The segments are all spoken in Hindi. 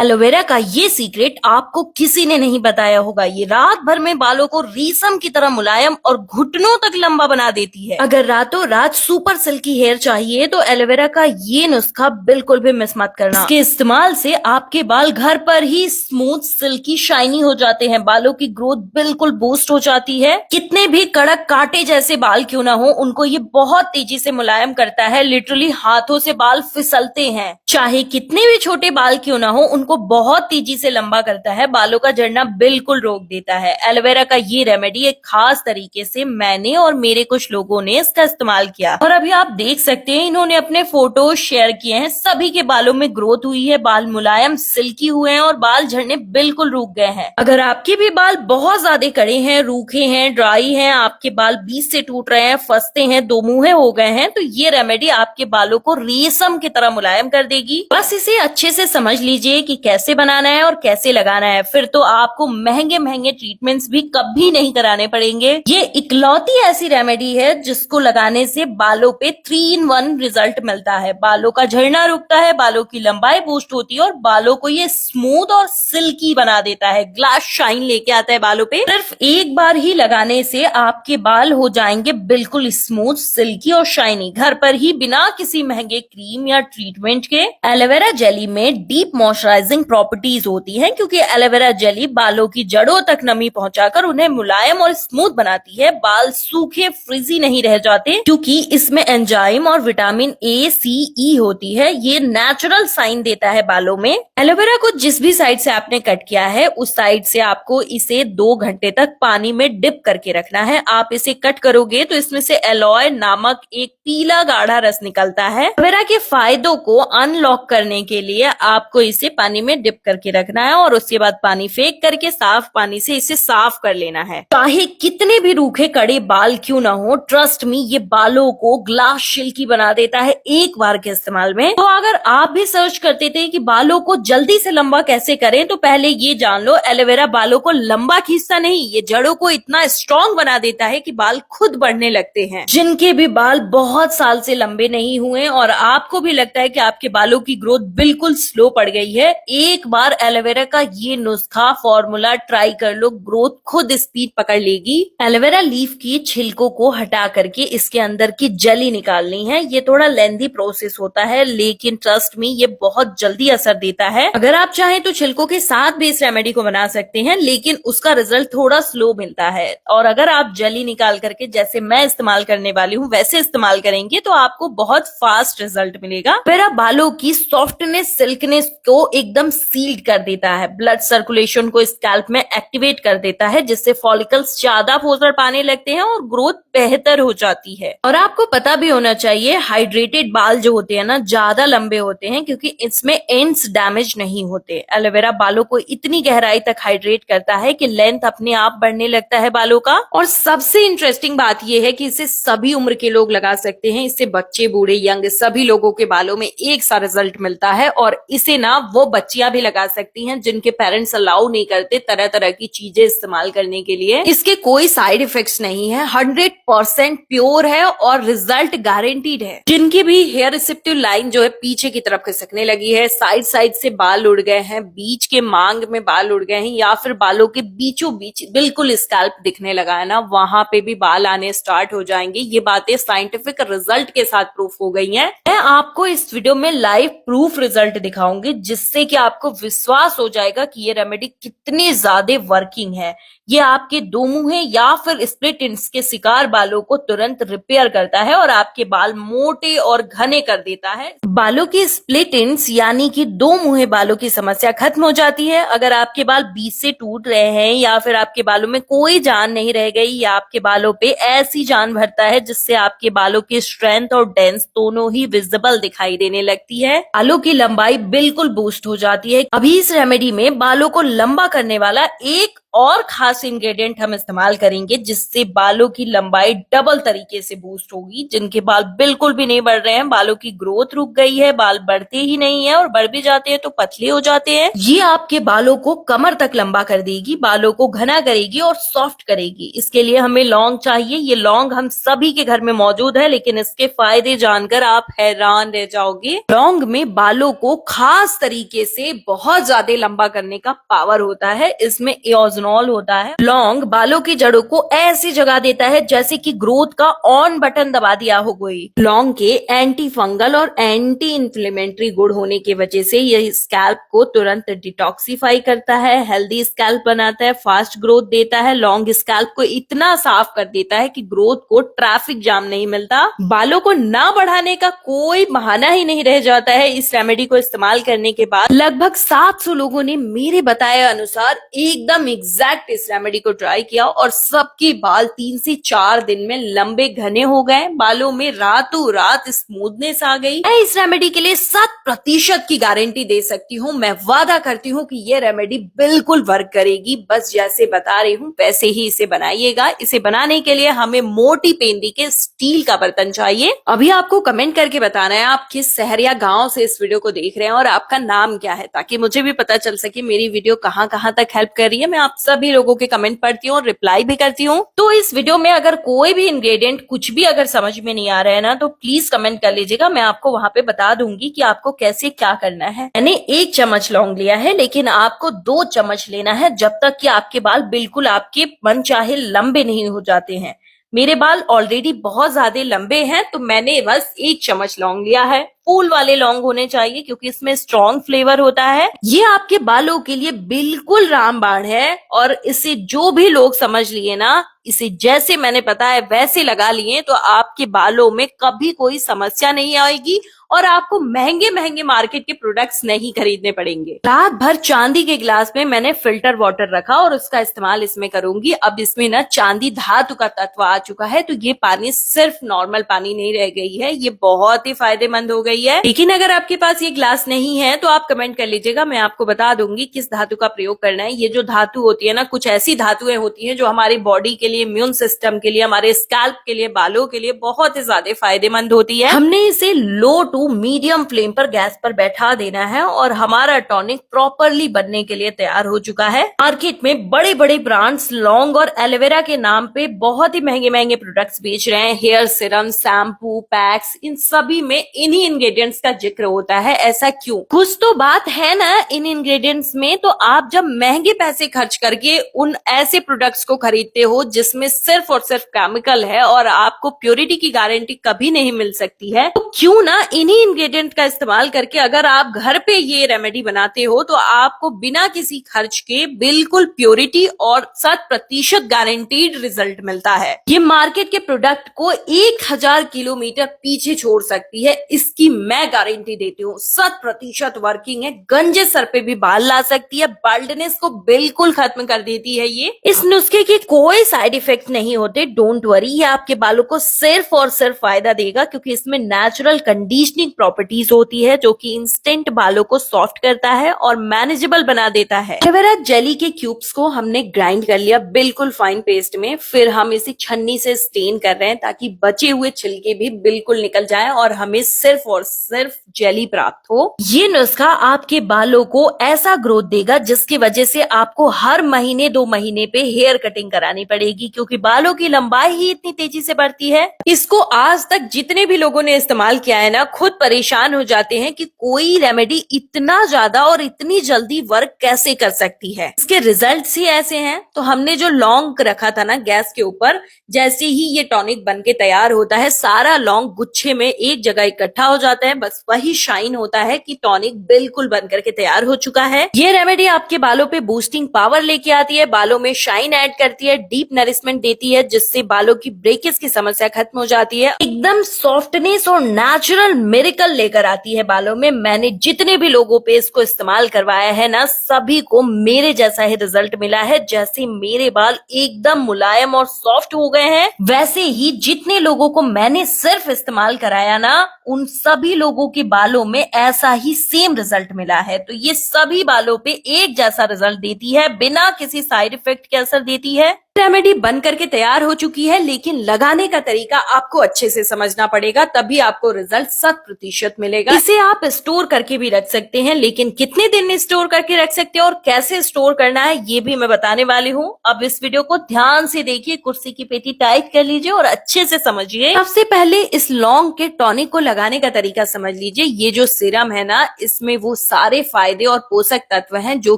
एलोवेरा का ये सीक्रेट आपको किसी ने नहीं बताया होगा। ये रात भर में बालों को रेशम की तरह मुलायम और घुटनों तक लंबा बना देती है। अगर रातों रात सुपर सिल्की हेयर चाहिए तो एलोवेरा का ये नुस्खा बिल्कुल भी मिस मत करना। इसके इस्तेमाल से आपके बाल घर पर ही स्मूथ, सिल्की, शाइनी हो जाते हैं। बालों की ग्रोथ बिल्कुल बूस्ट हो जाती है। कितने भी कड़क कांटे जैसे बाल क्यों ना हो, उनको ये बहुत तेजी से मुलायम करता है। लिटरली हाथों से बाल फिसलते हैं। चाहे कितने भी छोटे बाल क्यों ना हो, उनको बहुत तेजी से लंबा करता है। बालों का झड़ना बिल्कुल रोक देता है। एलोवेरा का ये रेमेडी एक खास तरीके से मैंने और मेरे कुछ लोगों ने इसका इस्तेमाल किया और अभी आप देख सकते हैं इन्होंने अपने फोटो शेयर किए हैं। सभी के बालों में ग्रोथ हुई है, बाल मुलायम, सिल्की हुए हैं और बाल झड़ने बिल्कुल रुक गए हैं। अगर आपके भी बाल बहुत ज्यादा कड़े हैं, रूखे हैं, ड्राई हैं, आपके बाल बीच से टूट रहे हैं, फंसते हैं, दो मुंहे हो गए हैं, तो ये रेमेडी आपके बालों को रेशम की तरह मुलायम कर देगी। बस इसे अच्छे से समझ लीजिए कि कैसे बनाना है और कैसे लगाना है, फिर तो आपको महंगे महंगे ट्रीटमेंट्स भी कभी नहीं कराने पड़ेंगे। ये इकलौती ऐसी रेमेडी है जिसको लगाने से बालों पे 3-in-1 रिजल्ट मिलता है। बालों का झड़ना रुकता है, बालों की लंबाई बूस्ट होती है और बालों को ये स्मूथ और सिल्की बना देता है। ग्लास शाइन लेके आता है बालों पे। सिर्फ एक बार ही लगाने से आपके बाल हो जाएंगे बिल्कुल स्मूथ, सिल्की और शाइनी, घर पर ही, बिना किसी महंगे क्रीम या ट्रीटमेंट के। एलोवेरा जेली में डीप मॉइस्चराइजिंग प्रॉपर्टीज होती हैं क्योंकि एलोवेरा जेली बालों की जड़ों तक नमी पहुंचाकर उन्हें मुलायम और स्मूथ बनाती है। बाल सूखे, फ्रिजी नहीं रह जाते क्योंकि इसमें एंजाइम और विटामिन ए, सी, ई होती है। ये नेचुरल साइन देता है बालों में। एलोवेरा को जिस भी साइड से आपने कट किया है उस साइड से आपको इसे 2 घंटे तक पानी में डिप करके रखना है। आप इसे कट करोगे तो इसमें से एलॉय नामक एक पीला गाढ़ा रस निकलता है। एलोवेरा के फायदों को अनलॉक करने के लिए आपको इसे पानी में डिप करके रखना है और उसके बाद पानी फेंक करके साफ पानी से इसे साफ कर लेना है। चाहे कितने भी रूखे कड़े बाल क्यों ना हो, ट्रस्ट मी, ये बालों को ग्लास सिल्की बना देता है एक बार के इस्तेमाल में। तो अगर आप भी सर्च करते थे कि बालों को जल्दी से लंबा कैसे करें, तो पहले ये जान लो, एलोवेरा बालों को लंबा खींचता नहीं, ये जड़ों को इतना स्ट्रॉन्ग बना देता है कि बाल खुद बढ़ने लगते हैं। जिनके भी बाल बहुत साल से लंबे नहीं हुए और आपको भी लगता है कि आपके बालों की ग्रोथ बिल्कुल स्लो पड़ गई है, एक बार एलोवेरा का ये नुस्खा फॉर्मूला ट्राई कर लो, ग्रोथ खुद स्पीड पकड़ लेगी। एलोवेरा लीफ की छिलकों को हटा करके इसके अंदर की जेली निकालनी है। ये थोड़ा लेंथी प्रोसेस होता है लेकिन ट्रस्ट मी, ये बहुत जल्दी असर देता है। अगर आप चाहें तो छिलकों के साथ भी इस रेमेडी को बना सकते हैं लेकिन उसका रिजल्ट थोड़ा स्लो मिलता है। और अगर आप जेली निकाल करके जैसे मैं इस्तेमाल करने वाली हूँ वैसे इस्तेमाल करेंगे तो आपको बहुत फास्ट रिजल्ट मिलेगा। मेरा बालों की सॉफ्टनेस, सिल्कनेस को एकदम सील्ड कर देता है। ब्लड सर्कुलेशन को स्कैल्प में एक्टिवेट कर देता है जिससे फॉलिकल्स ज्यादा फोसर पाने लगते हैं और ग्रोथ बेहतर हो जाती है। और आपको पता भी होना चाहिए, हाइड्रेटेड बाल जो होते हैं ना, ज्यादा लंबे होते हैं क्योंकि इसमें एंड्स डैमेज नहीं होते। एलोवेरा बालों को इतनी गहराई तक हाइड्रेट करता है कि लेंथ अपने आप बढ़ने लगता है बालों का। और सबसे इंटरेस्टिंग बात यह है कि इसे सभी उम्र के लोग लगा सकते हैं। इससे बच्चे, बूढ़े, यंग सभी लोगों के बालों में एक सा रिजल्ट मिलता है। और इसे ना वो बच्चियां भी लगा सकती हैं जिनके पेरेंट्स अलाउ नहीं करते तरह तरह की चीजें इस्तेमाल करने के लिए। इसके कोई साइड इफेक्ट्स नहीं है, 100% प्योर है और रिजल्ट गारंटीड है। जिनकी भी हेयर रिसेप्टिव लाइन जो है पीछे की तरफ खिसकने लगी है, साइड साइड से बाल उड़ गए हैं, बीच के मांग में बाल उड़ गए हैं या फिर बालों के बीचों बीच बिल्कुल स्कैल्प दिखने लगा है ना, वहां पे भी बाल आने स्टार्ट हो जाएंगे। ये बातें साइंटिफिक रिजल्ट के साथ प्रूफ हो गई हैं। मैं आपको इस वीडियो में लाइव प्रूफ रिजल्ट दिखाऊंगी जिससे कि आपको विश्वास हो जाएगा कि ये रेमेडी कितनी ज्यादा वर्किंग है। ये आपके दो मुंहे या फिर स्प्लिट एंड्स के शिकार बालों को तुरंत रिपेयर करता है और आपके बाल मोटे और घने कर देता है। बालों की स्प्लिट एंड्स यानी कि दो मुंहे बालों की समस्या खत्म हो जाती है। अगर आपके बाल बीच से टूट रहे हैं या फिर आपके बालों में कोई जान नहीं रह गई या आपके बालों पे ऐसी जान भरता है जिससे आपके बालों की स्ट्रेंथ और डेंस दोनों ही विजिबल दिखाई देने लगती है, बालों की लंबाई बिल्कुल बूस्ट हो जाती है। अभी इस रेमेडी में बालों को लंबा करने वाला एक और खास इंग्रेडिएंट हम इस्तेमाल करेंगे जिससे बालों की लंबाई डबल तरीके से बूस्ट होगी। जिनके बाल बिल्कुल भी नहीं बढ़ रहे हैं, बालों की ग्रोथ रुक गई है, बाल बढ़ते ही नहीं है और बढ़ भी जाते हैं तो पतले हो जाते हैं, ये आपके बालों को कमर तक लंबा कर देगी, बालों को घना करेगी और सॉफ्ट करेगी। इसके लिए हमें लौंग चाहिए। ये लौंग हम सभी के घर में मौजूद है, लेकिन इसके फायदे जानकर आप हैरान रह जाओगे। लौंग में बालों को खास तरीके से बहुत ज्यादा लंबा करने का पावर होता है। इसमें एओजोनॉल होता है। लौंग बालों की जड़ों को ऐसी जगह देता है जैसे कि ग्रोथ का ऑन बटन दबा दिया हो कोई। लौंग के एंटी फंगल और एंटी इंफ्लेमेटरी गुण होने की वजह से यह स्कैल्प को तुरंत डिटॉक्सिफाई करता है, हेल्दी स्कैल्प बनाता है, फास्ट ग्रोथ देता है। लौंग स्कैल्प को इतना साफ कर देता है कि ग्रोथ को ट्रैफिक जाम नहीं मिलता। बालों को ना बढ़ाने का कोई बहाना ही नहीं रह जाता है। इस रेमेडी को इस्तेमाल करने के बाद लगभग 700 लोगों ने मेरे बताए अनुसार एकदम एग्जैक्ट इस रेमेडी को ट्राई किया और सबके बाल 3 से 4 दिन में लंबे घने हो गए। बालों में रातों रात स्मूथनेस आ गई। मैं इस रेमेडी के लिए 7% की गारंटी दे सकती हूँ। मैं वादा करती हूँ कि ये रेमेडी बिल्कुल वर्क करेगी। बस जैसे बता रही हूँ वैसे ही इसे बनाइएगा। इसे बनाने के लिए हमें मोटी पेंदी के स्टील का बर्तन चाहिए। अभी आपको कमेंट करके बताना है आप किस शहर या गांव से इस वीडियो को देख रहे हैं और आपका नाम क्या है, ताकि मुझे भी पता चल सके मेरी वीडियो कहाँ कहाँ तक हेल्प कर रही है। मैं आप सभी लोगों के कमेंट पढ़ती हूँ और रिप्लाई भी करती हूँ। तो इस वीडियो में अगर कोई भी इंग्रेडिएंट कुछ भी अगर समझ में नहीं आ रहा है ना, तो प्लीज कमेंट कर लीजिएगा। मैं आपको वहां पे बता दूंगी कि आपको कैसे क्या करना है। मैंने 1 चम्मच लौंग लिया है, लेकिन आपको 2 चम्मच लेना है जब तक कि आपके बाल बिल्कुल आपके मन चाहे लंबे नहीं हो जाते हैं। मेरे बाल ऑलरेडी बहुत ज्यादा लंबे हैं, तो मैंने बस 1 चम्मच लौंग लिया है। फूल वाले लौंग होने चाहिए क्योंकि इसमें स्ट्रॉन्ग फ्लेवर होता है। ये आपके बालों के लिए बिल्कुल रामबाण है और इसे जो भी लोग समझ लिए ना, इसे जैसे मैंने बताया वैसे लगा लिए, तो आपके बालों में कभी कोई समस्या नहीं आएगी और आपको महंगे महंगे मार्केट के प्रोडक्ट्स नहीं खरीदने पड़ेंगे। रात भर चांदी के गिलास में मैंने फिल्टर वाटर रखा और उसका इस्तेमाल इसमें करूंगी। अब इसमें ना चांदी धातु का तत्व आ चुका है, तो ये पानी सिर्फ नॉर्मल पानी नहीं रह गई है, ये बहुत ही फायदेमंद हो गई है। लेकिन अगर आपके पास ये ग्लास नहीं है तो आप कमेंट कर लीजिएगा, मैं आपको बता दूंगी किस धातु का प्रयोग करना है। ये जो धातु होती है ना, कुछ ऐसी धातुएं होती हैं जो हमारी बॉडी के लिए, इम्यून सिस्टम के लिए, हमारे स्कैल्प के लिए, बालों के लिए बहुत ही ज्यादा फायदेमंद होती है। हमने इसे लो टू मीडियम फ्लेम पर गैस पर बैठा देना है और हमारा टॉनिक प्रॉपरली बनने के लिए तैयार हो चुका है। मार्केट में बड़े बड़े ब्रांड्स लौंग और एलोवेरा के नाम पे बहुत ही महंगे महंगे प्रोडक्ट्स बेच रहे हैं। हेयर सीरम, शैम्पू, पैक्स, इन सभी में इन्हीं इंग्रेडिएंट्स का जिक्र होता है। ऐसा क्यों? कुछ तो बात है ना इन इंग्रेडिएंट्स में। तो आप जब महंगे पैसे खर्च करके उन ऐसे प्रोडक्ट्स को खरीदते हो जिसमें सिर्फ और सिर्फ केमिकल है और आपको प्योरिटी की गारंटी कभी नहीं मिल सकती है, तो क्यों ना इन्हीं इंग्रेडिएंट का इस्तेमाल करके अगर आप घर पे ये रेमेडी बनाते हो तो आपको बिना किसी खर्च के बिल्कुल प्योरिटी और 100% गारंटीड रिजल्ट मिलता है। ये मार्केट के प्रोडक्ट को 1000 किलोमीटर पीछे छोड़ सकती है, इसकी मैं गारंटी देती हूँ। 100% वर्किंग है, गंजे सर पे भी बाल ला सकती है, बाल्डनेस को बिल्कुल खत्म कर देती है। ये इस नुस्खे के कोई साइड इफेक्ट नहीं होते, डोंट वरी। ये आपके बालों को सिर्फ और सिर्फ फायदा देगा क्योंकि इसमें नेचुरल कंडीशनिंग प्रॉपर्टीज होती है जो कि इंस्टेंट बालों को सॉफ्ट करता है और मैनेजेबल बना देता है। एलोवेरा जेली के क्यूब्स को हमने ग्राइंड कर लिया बिल्कुल फाइन पेस्ट में। फिर हम इसे छन्नी से स्टेन कर रहे हैं ताकि बचे हुए छिलके भी बिल्कुल निकल जाए और हमें सिर्फ और सिर्फ जेली प्राप्त हो। ये नुस्खा आपके बालों को ऐसा ग्रोथ देगा जिसकी वजह से आपको हर महीने 2 महीने पे हेयर कटिंग करानी पड़ेगी क्योंकि बालों की लंबाई ही इतनी तेजी से बढ़ती है। इसको आज तक जितने भी लोगों ने इस्तेमाल किया है ना, खुद परेशान हो जाते हैं कि कोई रेमेडी इतना ज्यादा और इतनी जल्दी वर्क कैसे कर सकती है। इसके रिजल्ट्स ही ऐसे हैं। तो हमने जो लौंग रखा था ना गैस के ऊपर, जैसे ही ये टॉनिक बनके तैयार होता है, सारा लौंग गुच्छे में एक जगह इकट्ठा हो जाता है। बस वही शाइन होता है कि टॉनिक बिल्कुल बन करके तैयार हो चुका है। ये रेमेडी आपके बालों पे बूस्टिंग पावर लेके आती है, बालों में शाइन ऐड करती है, डीप नरिशमेंट देती है जिससे बालों की ब्रेकेज की समस्या खत्म हो जाती है, एकदम सॉफ्टनेस और नेचुरल मिरेकल लेकर आती है बालों में। मैंने जितने भी लोगों पे इसको इस्तेमाल करवाया है ना, सभी को मेरे जैसा ही रिजल्ट मिला है। जैसे मेरे बाल एकदम मुलायम और सॉफ्ट हो गए हैं, वैसे ही जितने लोगों को मैंने सिर्फ इस्तेमाल कराया ना, उन सभी सभी लोगों के बालों में ऐसा ही सेम रिजल्ट मिला है। तो ये सभी बालों पे एक जैसा रिजल्ट देती है, बिना किसी साइड इफेक्ट के असर देती है। रेमेडी बन करके तैयार हो चुकी है, लेकिन लगाने का तरीका आपको अच्छे से समझना पड़ेगा, तभी आपको रिजल्ट 100% मिलेगा। इसे आप स्टोर करके भी रख सकते हैं, लेकिन कितने दिन स्टोर करके रख सकते हैं और कैसे स्टोर करना है ये भी मैं बताने वाली हूँ। अब इस वीडियो को ध्यान से देखिए, कुर्सी की पेटी टाइट कर लीजिए और अच्छे से समझिए। सबसे पहले इस लौंग के टॉनिक को लगाने का तरीका समझ लीजिए। ये जो सीरम है ना, इसमें वो सारे फायदे और पोषक तत्व हैं जो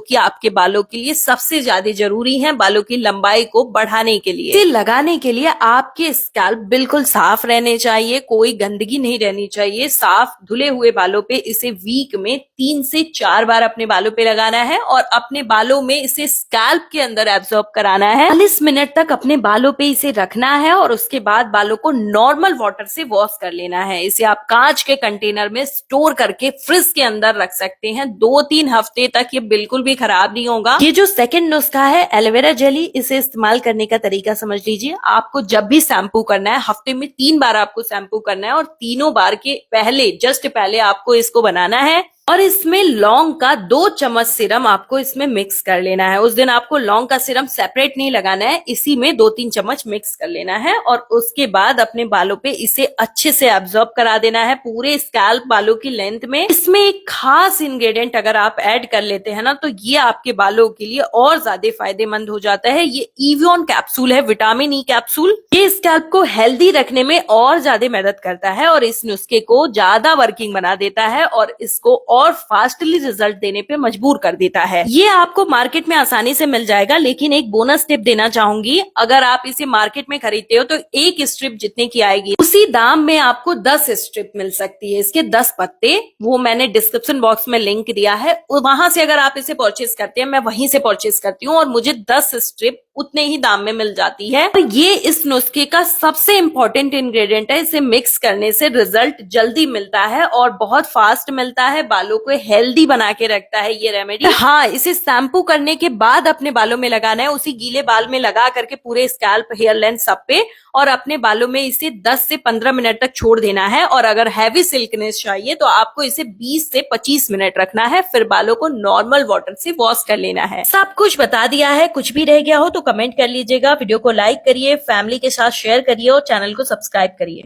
कि आपके बालों के लिए सबसे ज्यादा जरूरी हैं, बालों की लंबाई को बढ़ाने के लिए। इसे लगाने के लिए आपके स्कैल्प बिल्कुल साफ रहने चाहिए, कोई गंदगी नहीं रहनी चाहिए। साफ धुले हुए बालों पे इसे वीक में 3 से 4 बार अपने बालों पे लगाना है और अपने बालों में इसे स्कैल्प के अंदर एब्जॉर्ब कराना है। 40 मिनट तक अपने बालों पे इसे रखना है और उसके बाद बालों को नॉर्मल वाटर से वॉश कर लेना है। इसे आप कांच के कंटेनर में स्टोर करके फ्रिज के अंदर रख सकते हैं। 2-3 हफ्ते तक ये बिल्कुल भी खराब नहीं होगा। ये जो सेकंड नुस्खा है एलोवेरा जेली, इसे इस्तेमाल करने का तरीका समझ लीजिए। आपको जब भी शैम्पू करना है, हफ्ते में 3 बार आपको शैम्पू करना है और तीनों बार के पहले जस्ट पहले आपको इसको बनाना है और इसमें लौंग का 2 चम्मच सीरम आपको इसमें मिक्स कर लेना है। उस दिन आपको लौंग का सीरम सेपरेट नहीं लगाना है, इसी में 2-3 चम्मच मिक्स कर लेना है और उसके बाद अपने बालों पे इसे अच्छे से एब्जॉर्ब करा देना है पूरे स्कैल्प बालों की लेंथ में। इसमें एक खास इंग्रेडिएंट अगर आप ऐड कर लेते हैं ना, तो ये आपके बालों के लिए और ज्यादा फायदेमंद हो जाता है। ये इवियन कैप्सूल है, विटामिन ई कैप्सूल। ये स्कैल्प को हेल्दी रखने में और ज्यादा मदद करता है और इस नुस्खे को ज्यादा वर्किंग बना देता है और इसको और फास्टली रिजल्ट देने पे मजबूर कर देता है। ये आपको मार्केट में आसानी से मिल जाएगा, लेकिन एक बोनस टिप देना चाहूंगी। अगर आप इसे मार्केट में खरीदते हो तो एक स्ट्रिप जितने की आएगी उसी दाम में आपको 10 स्ट्रिप मिल सकती है। इसके 10 पत्ते, वो मैंने डिस्क्रिप्शन बॉक्स में लिंक दिया है, वहां से अगर आप इसे परचेज करते हैं, मैं वहीं से परचेज करती हूँ और मुझे 10 स्ट्रिप उतने ही दाम में मिल जाती है। तो ये इस नुस्खे का सबसे इम्पोर्टेंट इंग्रेडिएंट है। इसे मिक्स करने से रिजल्ट जल्दी मिलता है और बहुत फास्ट मिलता है, बालों को हेल्दी बना के रखता है ये रेमेडी। हाँ, इसे शैम्पू करने के बाद अपने बालों में लगाना है, उसी गीले बाल में लगा करके पूरे स्कैल्प, हेयर लेंथ सब पे, और अपने बालों में इसे 10 से 15 मिनट तक छोड़ देना है। और अगर हैवी सिल्कनेस चाहिए तो आपको इसे 20 से 25 मिनट रखना है, फिर बालों को नॉर्मल वाटर से वॉश कर लेना है। सब कुछ बता दिया है, कुछ भी रह गया हो तो कमेंट कर लीजिएगा। वीडियो को लाइक करिए, फैमिली के साथ शेयर करिए और चैनल को सब्सक्राइब करिए।